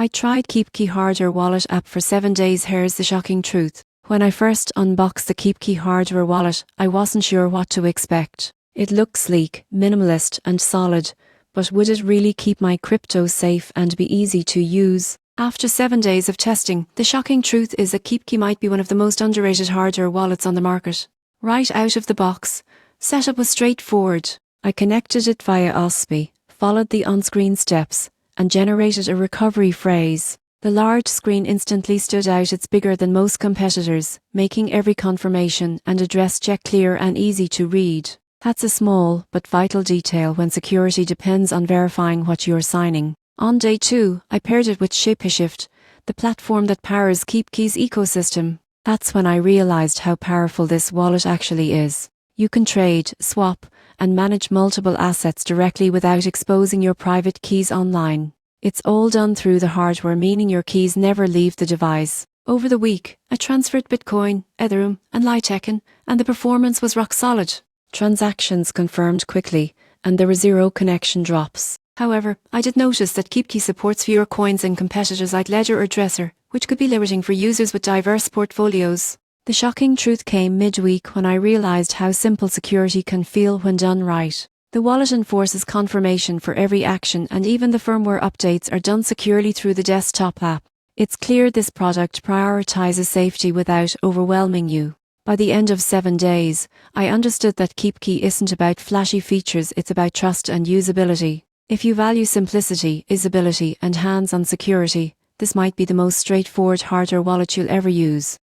I tried KeepKey hardware wallet app for 7 days. Here's the shocking truth. When I first unboxed the KeepKey hardware wallet, I wasn't sure what to expect. It looked sleek, minimalist, and solid, but would it really keep my crypto safe and be easy to use? After 7 days of testing, the shocking truth is that KeepKey might be one of the most underrated hardware wallets on the market. Right out of the box, setup was straightforward. I connected it via OSPI, followed the on-screen steps, and generated a recovery phrase. The large screen instantly stood out. It's bigger than most competitors, making every confirmation and address check clear and easy to read. That's a small but vital detail when security depends on verifying what you're signing. On day 2, I paired it with ShapeShift, the platform that powers KeepKey's ecosystem. That's when I realized how powerful this wallet actually is. You can trade, swap, and manage multiple assets directly without exposing your private keys online. It's all done through the hardware, meaning your keys never leave the device. Over the week, I transferred Bitcoin, Ethereum, and Litecoin, and the performance was rock solid. Transactions confirmed quickly, and there were 0 connection drops. However, I did notice that KeepKey supports fewer coins than competitors like Ledger or Dresser, which could be limiting for users with diverse portfolios. The shocking truth came midweek when I realized how simple security can feel when done right. The wallet enforces confirmation for every action, and even the firmware updates are done securely through the desktop app. It's clear this product prioritizes safety without overwhelming you. By the end of 7 days, I understood that KeepKey isn't about flashy features, it's about trust and usability. If you value simplicity, usability, and hands-on security, this might be the most straightforward hardware wallet you'll ever use.